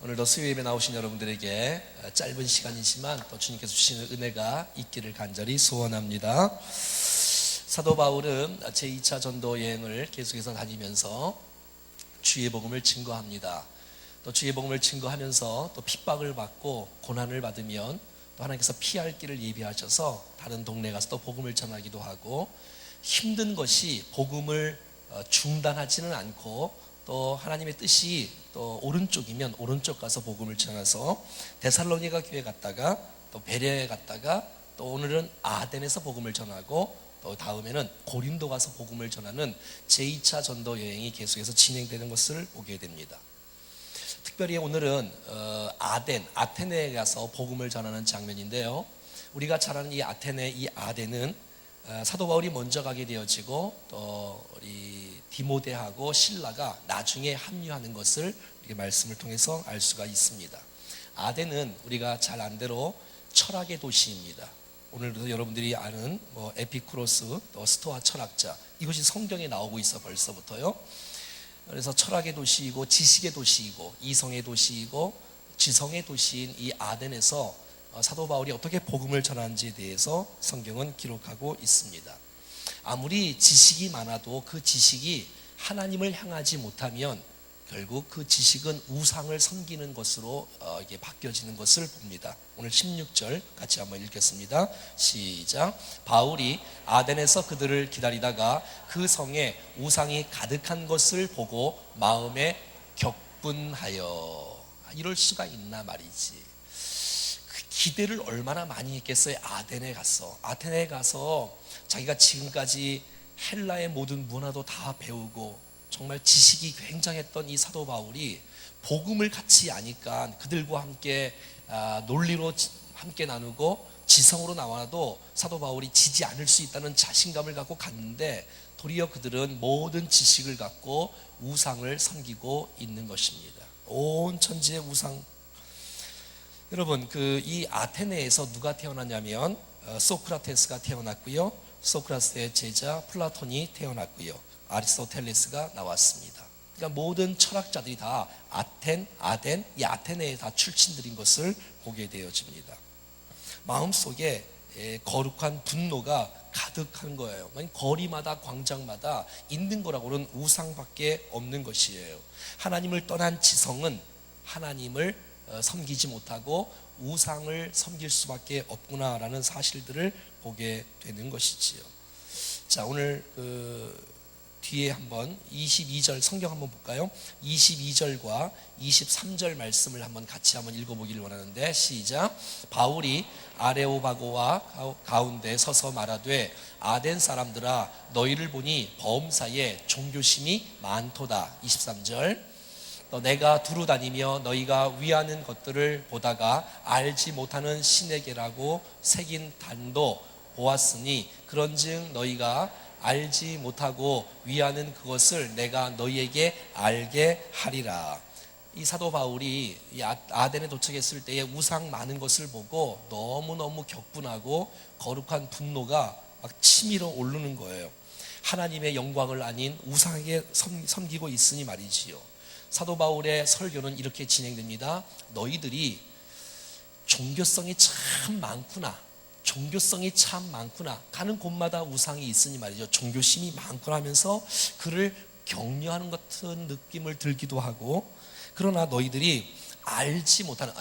오늘도 수요 예배 나오신 여러분들에게 짧은 시간이지만 또 주님께서 주시는 은혜가 있기를 간절히 소원합니다. 사도 바울은 제2차 전도 여행을 계속해서 다니면서 주의 복음을 증거합니다. 또 주의 복음을 증거하면서 또 핍박을 받고 고난을 받으면 또 하나님께서 피할 길을 예비하셔서 다른 동네 가서 또 복음을 전하기도 하고, 힘든 것이 복음을 중단하지는 않고 또 하나님의 뜻이 또 오른쪽이면 오른쪽 가서 복음을 전해서 데살로니가 교회 갔다가 또 베레에 갔다가 또 오늘은 아덴에서 복음을 전하고 또 다음에는 고린도 가서 복음을 전하는 제2차 전도 여행이 계속해서 진행되는 것을 보게 됩니다. 특별히 오늘은 아테네에 가서 복음을 전하는 장면인데요, 우리가 잘 아는 이 아테네, 이 아덴은 사도 바울이 먼저 가게 되어지고 또 우리 디모데하고 실라가 나중에 합류하는 것을 이렇게 말씀을 통해서 알 수가 있습니다. 아덴은 우리가 잘 안 대로 철학의 도시입니다. 오늘도 여러분들이 아는 에피쿠로스, 또 스토아 철학자, 이것이 성경에 나오고 있어 벌써부터요. 그래서 철학의 도시이고 지식의 도시이고 이성의 도시이고 지성의 도시인 이 아덴에서 사도 바울이 어떻게 복음을 전하는지에 대해서 성경은 기록하고 있습니다. 아무리 지식이 많아도 그 지식이 하나님을 향하지 못하면 결국 그 지식은 우상을 섬기는 것으로 이게 바뀌어지는 것을 봅니다. 오늘 16절 같이 한번 읽겠습니다. 시작. 바울이 아덴에서 그들을 기다리다가 그 성에 우상이 가득한 것을 보고 마음에 격분하여. 이럴 수가 있나 말이지. 기대를 얼마나 많이 했겠어요. 아테네에 가서 자기가 지금까지 헬라의 모든 문화도 다 배우고 정말 지식이 굉장했던 이 사도 바울이 복음을 같이 아니까 그들과 함께 논리로 함께 나누고 지성으로 나와도 사도 바울이 지지 않을 수 있다는 자신감을 갖고 갔는데, 도리어 그들은 모든 지식을 갖고 우상을 섬기고 있는 것입니다. 온 천지의 우상. 여러분, 이 아테네에서 누가 태어났냐면 소크라테스가 태어났고요, 소크라테스의 제자 플라톤이 태어났고요, 아리스토텔레스가 나왔습니다. 그러니까 모든 철학자들이 다 아덴, 이 아테네에 다 출신들인 것을 보게 되어집니다. 마음속에 거룩한 분노가 가득한 거예요. 거리마다 광장마다 있는 거라고는 우상밖에 없는 것이에요. 하나님을 떠난 지성은 하나님을 섬기지 못하고 우상을 섬길 수밖에 없구나라는 사실들을 보게 되는 것이지요. 자, 오늘 뒤에 한번 22절 성경 한번 볼까요? 22절과 23절 말씀을 한번 같이 한번 읽어보기를 원하는데, 시작. 바울이 아레오바고와 가운데 서서 말하되 아덴 사람들아, 너희를 보니 범사에 종교심이 많도다. 23절. 내가 두루 다니며 너희가 위하는 것들을 보다가 알지 못하는 신에게라고 새긴 단도 보았으니 그런즉 너희가 알지 못하고 위하는 그것을 내가 너희에게 알게 하리라. 이 사도 바울이 아덴에 도착했을 때에 우상 많은 것을 보고 너무너무 격분하고 거룩한 분노가 막 치밀어 오르는 거예요. 하나님의 영광을 아닌 우상에게 섬기고 있으니 말이지요. 사도 바울의 설교는 이렇게 진행됩니다. 너희들이 종교성이 참 많구나. 가는 곳마다 우상이 있으니 말이죠. 종교심이 많구나 하면서 그를 격려하는 같은 느낌을 들기도 하고, 그러나 너희들이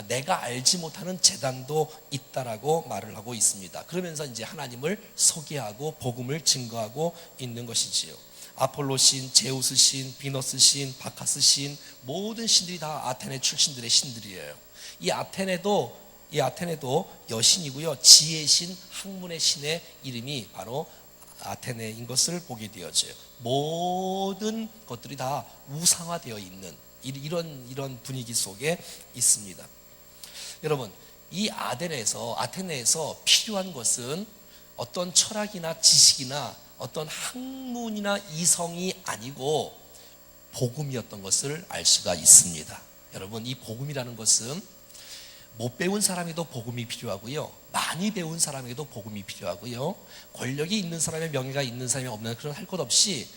내가 알지 못하는 재단도 있다라고 말을 하고 있습니다. 그러면서 이제 하나님을 소개하고 복음을 증거하고 있는 것이지요. 아폴로 신, 제우스 신, 비너스 신, 바카스 신, 모든 신들이 다 아테네 출신들의 신들이에요. 이 아테네도 여신이고요, 지혜의 신, 학문의 신의 이름이 바로 아테네인 것을 보게 되어져요. 모든 것들이 다 우상화되어 있는 이런 분위기 속에 있습니다. 여러분, 이 아테네에서 필요한 것은 어떤 철학이나 지식이나 어떤 학문이나 이성이 아니고 복음이었던 것을 알 수가 있습니다. 여러분, 이 복음이라는 것은 못 배운 사람에도 복음이 필요하고요, 많이 배운 사람에게도 복음이 필요하고요, 권력이 있는 사람의 명예가 있는 사람이 없는 그런 할 것 없이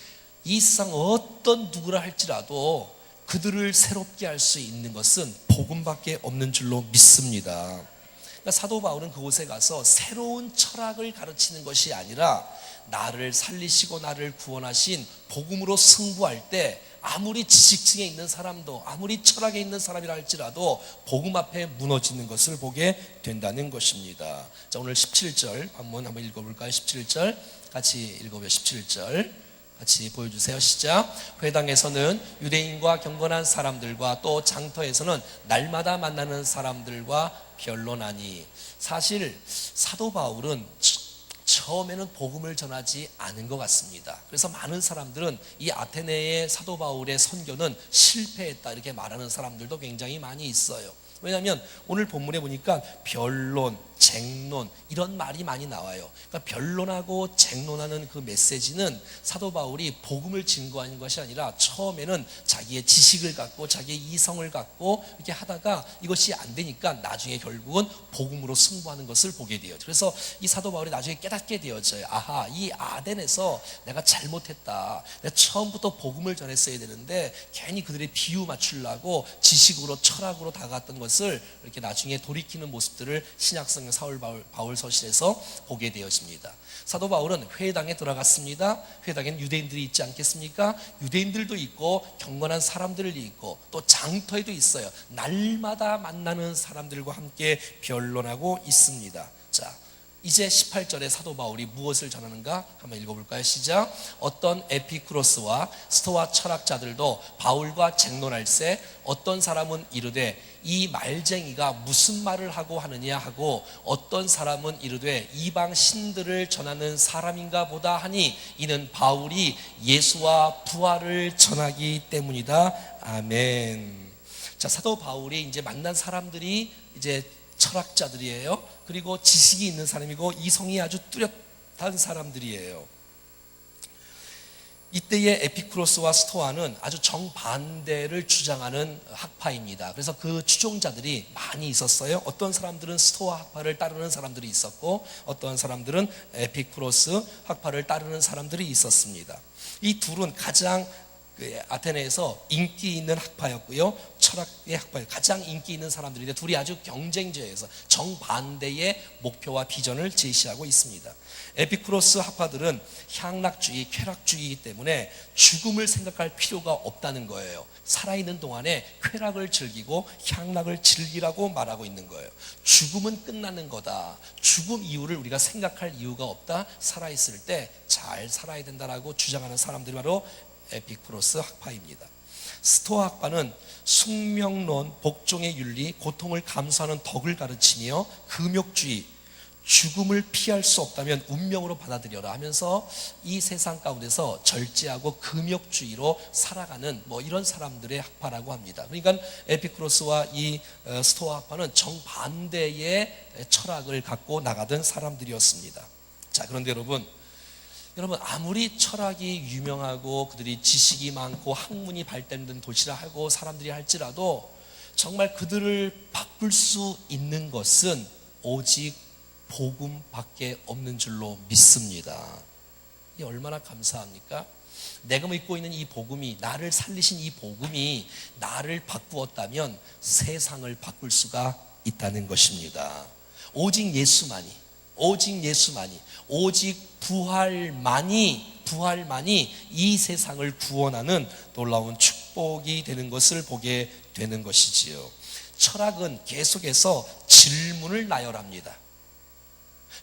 이 세상 어떤 누구라 할지라도 그들을 새롭게 할 수 있는 것은 복음밖에 없는 줄로 믿습니다. 그러니까 사도 바울은 그곳에 가서 새로운 철학을 가르치는 것이 아니라 나를 살리시고 나를 구원하신 복음으로 승부할 때 아무리 지식층에 있는 사람도 아무리 철학에 있는 사람이라 할지라도 복음 앞에 무너지는 것을 보게 된다는 것입니다. 자, 오늘 17절 한번 읽어볼까요? 17절 같이 읽어보세요. 17절 같이 보여주세요. 시작. 회당에서는 유대인과 경건한 사람들과 또 장터에서는 날마다 만나는 사람들과 변론하니. 사실 사도 바울은 처음에는 복음을 전하지 않은 것 같습니다. 그래서 많은 사람들은 이 아테네의 사도 바울의 선교는 실패했다 이렇게 말하는 사람들도 굉장히 많이 있어요. 왜냐하면 오늘 본문에 보니까 변론, 쟁론 이런 말이 많이 나와요. 그러니까 변론하고 쟁론하는 그 메시지는 사도 바울이 복음을 증거하는 것이 아니라 처음에는 자기의 지식을 갖고 자기의 이성을 갖고 이렇게 하다가 이것이 안 되니까 나중에 결국은 복음으로 승부하는 것을 보게 돼요. 그래서 이 사도 바울이 나중에 깨닫게 되어져요. 아하, 이 아덴에서 내가 잘못했다. 내가 처음부터 복음을 전했어야 되는데 괜히 그들의 비유 맞추려고 지식으로 철학으로 다가갔던 것을 이렇게 나중에 돌이키는 모습들을 신약성경 사울 바울 서신에서 보게 되어집니다. 사도 바울은 회당에 들어갔습니다. 회당에는 유대인들이 있지 않겠습니까? 유대인들도 있고 경건한 사람들이 있고 또 장터에도 있어요. 날마다 만나는 사람들과 함께 변론하고 있습니다. 자, 이제 18절에 사도 바울이 무엇을 전하는가 한번 읽어볼까요? 시작. 어떤 에피쿠로스와 스토아 철학자들도 바울과 쟁론할세 어떤 사람은 이르되 이 말쟁이가 무슨 말을 하고 하느냐 하고 어떤 사람은 이르되 이방 신들을 전하는 사람인가 보다 하니 이는 바울이 예수와 부활을 전하기 때문이다. 아멘. 자, 사도 바울이 이제 만난 사람들이 이제 철학자들이에요. 그리고 지식이 있는 사람이고 이성이 아주 뚜렷한 사람들이에요. 이때의 에피쿠로스와 스토아는 아주 정반대를 주장하는 학파입니다. 그래서 그 추종자들이 많이 있었어요. 어떤 사람들은 스토아 학파를 따르는 사람들이 있었고 어떤 사람들은 에피쿠로스 학파를 따르는 사람들이 있었습니다. 이 둘은 가장 아테네에서 인기 있는 학파였고요. 철학의 학파에 가장 인기 있는 사람들인데 둘이 아주 경쟁제에서 정반대의 목표와 비전을 제시하고 있습니다. 에피쿠로스 학파들은 향락주의, 쾌락주의이기 때문에 죽음을 생각할 필요가 없다는 거예요. 살아있는 동안에 쾌락을 즐기고 향락을 즐기라고 말하고 있는 거예요. 죽음은 끝나는 거다. 죽음 이후를 우리가 생각할 이유가 없다. 살아있을 때 잘 살아야 된다라고 주장하는 사람들이 바로 에피쿠로스 학파입니다. 스토아 학파는 숙명론, 복종의 윤리, 고통을 감수하는 덕을 가르치며 금욕주의, 죽음을 피할 수 없다면 운명으로 받아들여라 하면서 이 세상 가운데서 절제하고 금욕주의로 살아가는 이런 사람들의 학파라고 합니다. 그러니까 에피쿠로스와 이 스토아 학파는 정반대의 철학을 갖고 나가던 사람들이었습니다. 자, 그런데 여러분 아무리 철학이 유명하고 그들이 지식이 많고 학문이 발달된 도시라 하고 사람들이 할지라도 정말 그들을 바꿀 수 있는 것은 오직 복음밖에 없는 줄로 믿습니다. 이 얼마나 감사합니까? 내가 믿고 있는 이 복음이, 나를 살리신 이 복음이 나를 바꾸었다면 세상을 바꿀 수가 있다는 것입니다. 오직 예수만이, 오직 부활만이 이 세상을 구원하는 놀라운 축복이 되는 것을 보게 되는 것이지요. 철학은 계속해서 질문을 나열합니다.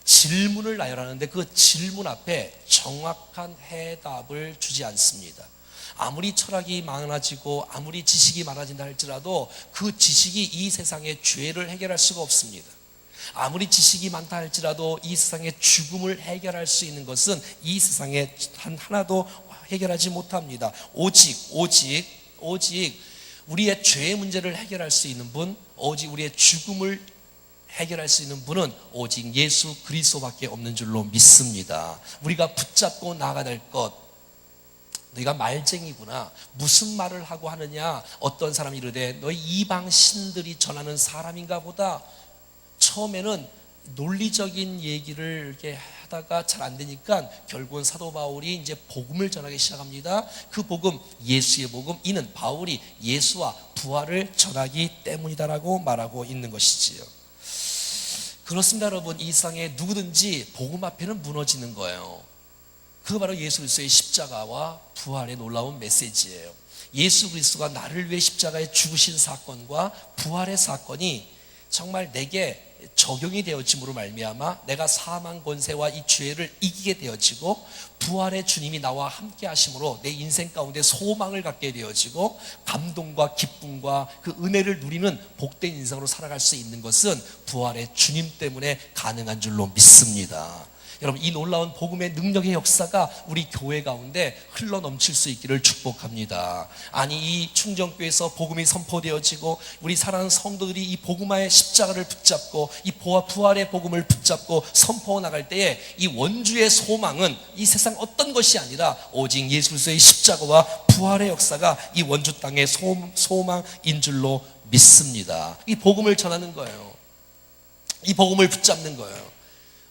질문을 나열하는데 그 질문 앞에 정확한 해답을 주지 않습니다. 아무리 철학이 많아지고 아무리 지식이 많아진다 할지라도 그 지식이 이 세상의 죄를 해결할 수가 없습니다. 아무리 지식이 많다 할지라도 이 세상의 죽음을 해결할 수 있는 것은 이 세상에 하나도 해결하지 못합니다. 오직 우리의 죄의 문제를 해결할 수 있는 분, 오직 우리의 죽음을 해결할 수 있는 분은 오직 예수 그리스도밖에 없는 줄로 믿습니다. 우리가 붙잡고 나아가야 될 것, 너희가 말쟁이구나, 무슨 말을 하고 하느냐, 어떤 사람이 이르되 너희 이방 신들이 전하는 사람인가 보다. 처음에는 논리적인 얘기를 이렇게 하다가 잘 안 되니까 결국은 사도 바울이 이제 복음을 전하기 시작합니다. 그 복음, 예수의 복음, 이는 바울이 예수와 부활을 전하기 때문이다라고 말하고 있는 것이지요. 그렇습니다, 여러분. 이 세상에 누구든지 복음 앞에는 무너지는 거예요. 그거 바로 예수 그리스도의 십자가와 부활의 놀라운 메시지예요. 예수 그리스도가 나를 위해 십자가에 죽으신 사건과 부활의 사건이 정말 내게 적용이 되어짐으로 말미암아 내가 사망 권세와 이 죄를 이기게 되어지고, 부활의 주님이 나와 함께 하심으로 내 인생 가운데 소망을 갖게 되어지고, 감동과 기쁨과 그 은혜를 누리는 복된 인생으로 살아갈 수 있는 것은 부활의 주님 때문에 가능한 줄로 믿습니다. 여러분, 이 놀라운 복음의 능력의 역사가 우리 교회 가운데 흘러 넘칠 수 있기를 축복합니다. 아니, 이 충정교회에서 복음이 선포되어지고 우리 사랑하는 성도들이 이 복음화의 십자가를 붙잡고 이 부활의 복음을 붙잡고 선포해 나갈 때에 이 원주의 소망은 이 세상 어떤 것이 아니라 오직 예수 그리스도의 십자가와 부활의 역사가 이 원주 땅의 소망인 줄로 믿습니다. 이 복음을 전하는 거예요. 이 복음을 붙잡는 거예요.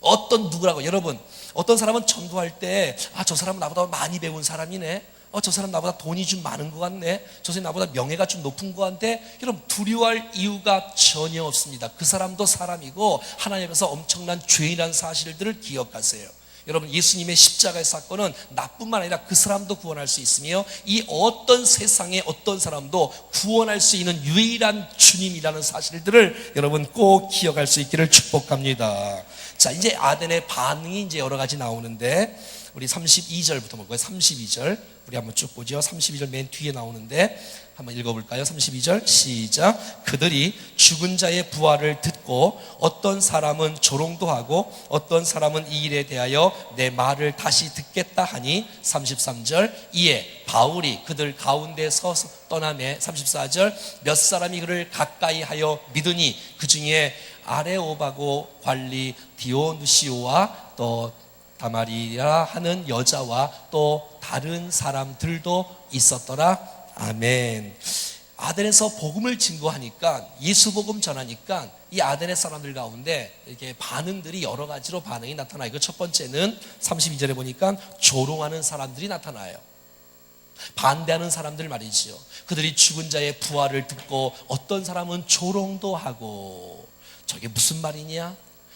어떤 누구라고, 여러분, 어떤 사람은 전도할 때 저 사람은 나보다 많이 배운 사람이네, 저 사람 나보다 돈이 좀 많은 것 같네, 저 사람 나보다 명예가 좀 높은 것 같네. 여러분, 두려워할 이유가 전혀 없습니다. 그 사람도 사람이고 하나님 앞에서 엄청난 죄인이라는 사실들을 기억하세요. 여러분, 예수님의 십자가의 사건은 나뿐만 아니라 그 사람도 구원할 수 있으며 이 어떤 세상의 어떤 사람도 구원할 수 있는 유일한 주님이라는 사실들을 여러분 꼭 기억할 수 있기를 축복합니다. 자, 이제 아덴의 반응이 이제 여러 가지 나오는데, 우리 32절부터 볼까요? 32절 우리 한번 쭉 보죠. 32절 맨 뒤에 나오는데 한번 읽어볼까요? 32절 시작. 그들이 죽은 자의 부활을 듣고 어떤 사람은 조롱도 하고 어떤 사람은 이 일에 대하여 내 말을 다시 듣겠다 하니, 33절 이에 바울이 그들 가운데 서서 떠나매, 34절 몇 사람이 그를 가까이 하여 믿으니 그 중에 아레오바고 관리 디오누시오와 또 다마리라 하는 여자와 또 다른 사람들도 있었더라. 아멘. 아덴에서 복음을 증거하니까, 예수 복음 전하니까 이 아덴의 사람들 가운데 이렇게 반응들이 여러 가지로 반응이 나타나요. 그 첫 번째는 32절에 보니까 조롱하는 사람들이 나타나요. 반대하는 사람들 말이지요. 그들이 죽은 자의 부활을 듣고 어떤 사람은 조롱도 하고, 저게 무슨 말이냐?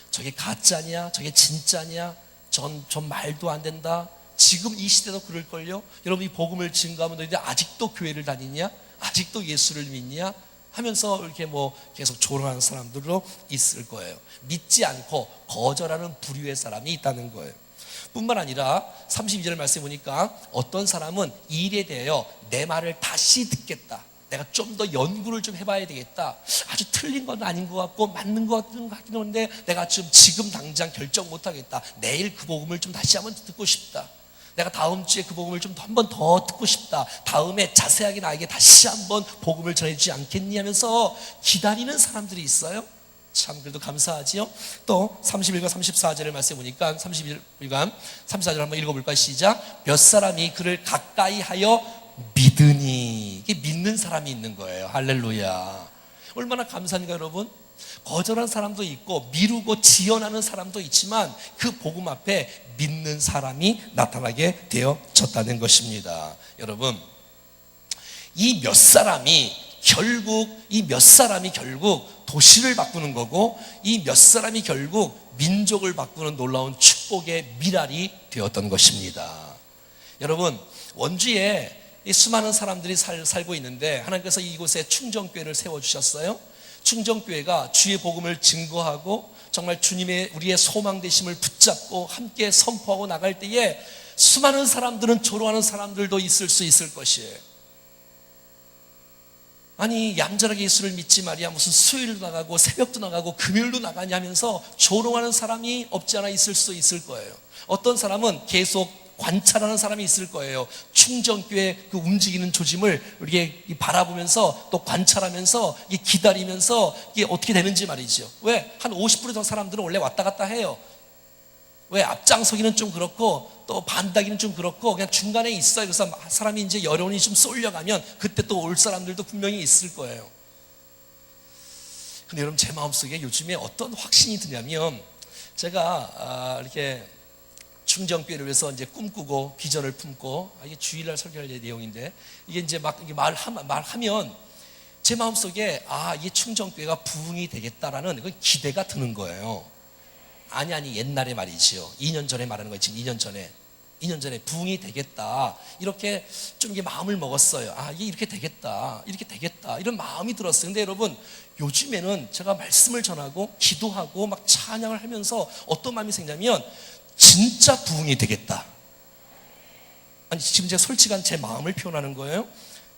저게 가짜냐? 저게 진짜냐? 전 말도 안 된다. 지금 이 시대도 그럴걸요? 여러분, 이 복음을 증거하면 너희들 아직도 교회를 다니냐? 아직도 예수를 믿냐? 하면서 이렇게 계속 조롱하는 사람들도 있을 거예요. 믿지 않고 거절하는 부류의 사람이 있다는 거예요. 뿐만 아니라 32절 말씀해 보니까 어떤 사람은 이 일에 대하여 내 말을 다시 듣겠다, 내가 좀 더 연구를 좀 해봐야 되겠다, 아주 틀린 건 아닌 것 같고 맞는 것 같긴 한데 내가 지금 당장 결정 못하겠다, 내일 그 복음을 좀 다시 한번 듣고 싶다, 내가 다음 주에 그 복음을 좀 한 번 더 듣고 싶다, 다음에 자세하게 나에게 다시 한번 복음을 전해주지 않겠니 하면서 기다리는 사람들이 있어요. 참 그래도 감사하지요. 또 31과 34절을 말씀해 보니까 31과 34절 한번 읽어볼까요? 시작. 몇 사람이 그를 가까이 하여 믿으니, 이게 믿는 사람이 있는 거예요. 할렐루야. 얼마나 감사한가 여러분. 거절한 사람도 있고 미루고 지연하는 사람도 있지만 그 복음 앞에 믿는 사람이 나타나게 되어졌다는 것입니다. 여러분, 이 몇 사람이 결국 도시를 바꾸는 거고, 이 몇 사람이 결국 민족을 바꾸는 놀라운 축복의 미랄이 되었던 것입니다. 여러분, 원주에 수많은 사람들이 살고 있는데 하나님께서 이곳에 충정교회를 세워주셨어요. 충정교회가 주의 복음을 증거하고 정말 주님의 우리의 소망 되심을 붙잡고 함께 선포하고 나갈 때에 수많은 사람들은 조롱하는 사람들도 있을 수 있을 것이에요. 아니, 얌전하게 예수를 믿지 말이야, 무슨 수요일도 나가고 새벽도 나가고 금요일도 나가냐 하면서 조롱하는 사람이 없지 않아 있을 수 있을 거예요. 어떤 사람은 계속 관찰하는 사람이 있을 거예요. 충정교회 그 움직이는 조짐을 이렇게 바라보면서 또 관찰하면서 기다리면서 이게 어떻게 되는지 말이죠. 왜? 한 50% 더 사람들은 원래 왔다 갔다 해요. 왜? 앞장서기는 좀 그렇고 또 반다기는 좀 그렇고 그냥 중간에 있어요. 그래서 사람이 이제 여론이 좀 쏠려가면 그때 또 올 사람들도 분명히 있을 거예요. 근데 여러분, 제 마음속에 요즘에 어떤 확신이 드냐면, 제가 이렇게 충정교회를 위해서 이제 꿈꾸고 비전을 품고, 이게 주일날 설교할 내용인데, 이게 이제 막 이게 말하면 제 마음속에 이 충정교회가 부흥이 되겠다라는 그 기대가 드는 거예요. 아니 옛날에 말이지요. 2년 전에 말하는 거예요. 지금 2년 전에 부흥이 되겠다, 이렇게 좀 이게 마음을 먹었어요. 이게 이렇게 되겠다 이런 마음이 들었어요. 근데 여러분, 요즘에는 제가 말씀을 전하고 기도하고 막 찬양을 하면서 어떤 마음이 생기냐면 진짜 부흥이 되겠다. 지금 제가 솔직한 제 마음을 표현하는 거예요.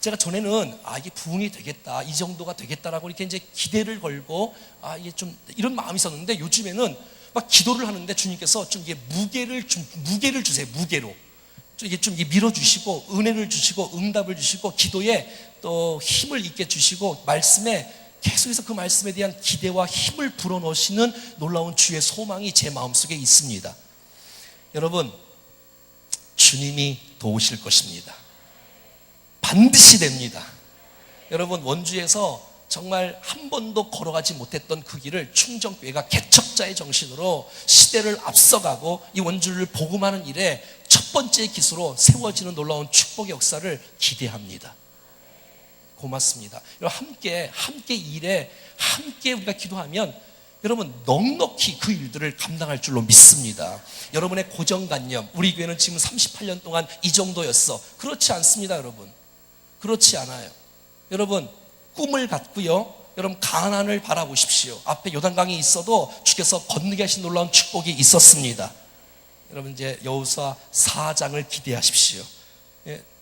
제가 전에는 이게 부흥이 되겠다, 이 정도가 되겠다라고 이렇게 이제 기대를 걸고 이게 좀 이런 마음이 있었는데, 요즘에는 막 기도를 하는데 주님께서 좀 이게 무게를 주세요. 무게로 이게 좀 밀어주시고, 은혜를 주시고, 응답을 주시고, 기도에 또 힘을 있게 주시고, 말씀에 계속해서 그 말씀에 대한 기대와 힘을 불어넣으시는 놀라운 주의 소망이 제 마음속에 있습니다. 여러분, 주님이 도우실 것입니다. 반드시 됩니다. 여러분, 원주에서 정말 한 번도 걸어가지 못했던 그 길을 충정교회가 개척자의 정신으로 시대를 앞서가고 이 원주를 복음하는 일에 첫 번째 기수로 세워지는 놀라운 축복의 역사를 기대합니다. 고맙습니다. 여러분, 함께 일에 함께 우리가 기도하면 여러분 넉넉히 그 일들을 감당할 줄로 믿습니다. 여러분의 고정관념, 우리 교회는 지금 38년 동안 이 정도였어, 그렇지 않습니다. 여러분, 그렇지 않아요. 여러분, 꿈을 갖고요, 여러분 가나안을 바라보십시오. 앞에 요단강이 있어도 주께서 건너게 하신 놀라운 축복이 있었습니다. 여러분, 이제 여호수아 4장을 기대하십시오.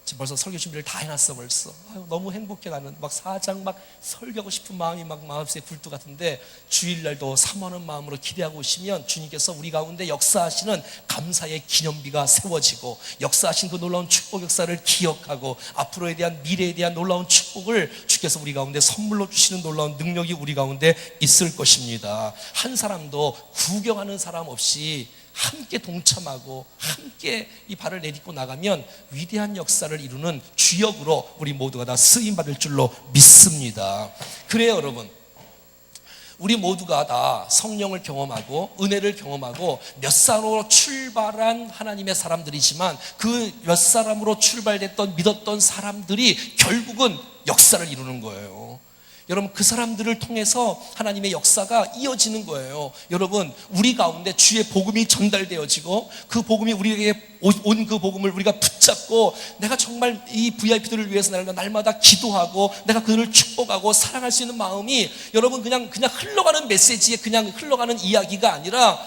지금 벌써 설교 준비를 다 해놨어. 벌써 너무 행복해. 나는 막 4장 막 설교하고 싶은 마음이 막 마음속에 굴뚝 같은데, 주일날도 사모하는 마음으로 기대하고 오시면 주님께서 우리 가운데 역사하시는 감사의 기념비가 세워지고, 역사하신 그 놀라운 축복 역사를 기억하고 앞으로에 대한 미래에 대한 놀라운 축복을 주께서 우리 가운데 선물로 주시는 놀라운 능력이 우리 가운데 있을 것입니다. 한 사람도 구경하는 사람 없이 함께 동참하고 함께 이 발을 내딛고 나가면 위대한 역사를 이루는 주역으로 우리 모두가 다 쓰임받을 줄로 믿습니다. 그래요, 여러분, 우리 모두가 다 성령을 경험하고 은혜를 경험하고 몇 사람으로 출발한 하나님의 사람들이지만, 그 몇 사람으로 출발됐던 믿었던 사람들이 결국은 역사를 이루는 거예요. 여러분, 그 사람들을 통해서 하나님의 역사가 이어지는 거예요. 여러분, 우리 가운데 주의 복음이 전달되어지고, 그 복음이 우리에게 온 그 복음을 우리가 붙잡고, 내가 정말 이 VIP들을 위해서 날마다 기도하고 내가 그들을 축복하고 사랑할 수 있는 마음이, 여러분 그냥 흘러가는 메시지에 그냥 흘러가는 이야기가 아니라,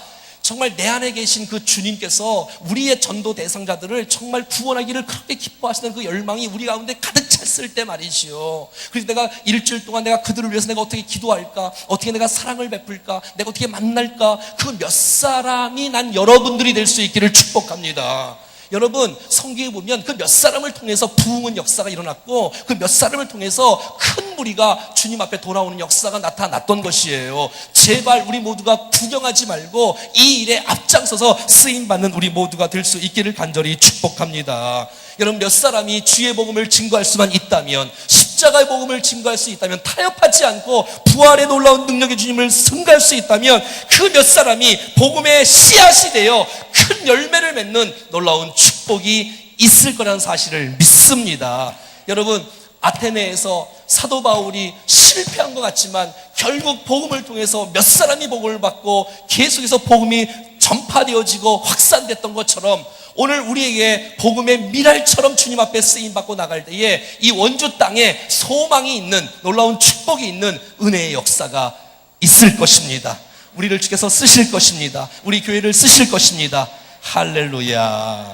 정말 내 안에 계신 그 주님께서 우리의 전도 대상자들을 정말 구원하기를 그렇게 기뻐하시는 그 열망이 우리 가운데 가득 찼을 때 말이지요. 그래서 내가 일주일 동안 내가 그들을 위해서 내가 어떻게 기도할까, 어떻게 내가 사랑을 베풀까, 내가 어떻게 만날까, 그 몇 사람이 난 여러분들이 될 수 있기를 축복합니다. 여러분, 성경에 보면 그 몇 사람을 통해서 부흥은 역사가 일어났고, 그 몇 사람을 통해서 큰 무리가 주님 앞에 돌아오는 역사가 나타났던 것이에요. 제발 우리 모두가 구경하지 말고 이 일에 앞장서서 쓰임받는 우리 모두가 될 수 있기를 간절히 축복합니다. 여러분, 몇 사람이 주의 복음을 증거할 수만 있다면, 십자가의 복음을 증거할 수 있다면, 타협하지 않고 부활의 놀라운 능력의 주님을 승가할 수 있다면, 그 몇 사람이 복음의 씨앗이 되어 큰 열매를 맺는 놀라운 축복이 있을 거라는 사실을 믿습니다. 여러분, 아테네에서 사도 바울이 실패한 것 같지만 결국 복음을 통해서 몇 사람이 복음을 받고 계속해서 복음이 전파되어지고 확산됐던 것처럼, 오늘 우리에게 복음의 미랄처럼 주님 앞에 쓰임받고 나갈 때에 이 원주 땅에 소망이 있는 놀라운 축복이 있는 은혜의 역사가 있을 것입니다. 우리를 주께서 쓰실 것입니다. 우리 교회를 쓰실 것입니다. 할렐루야.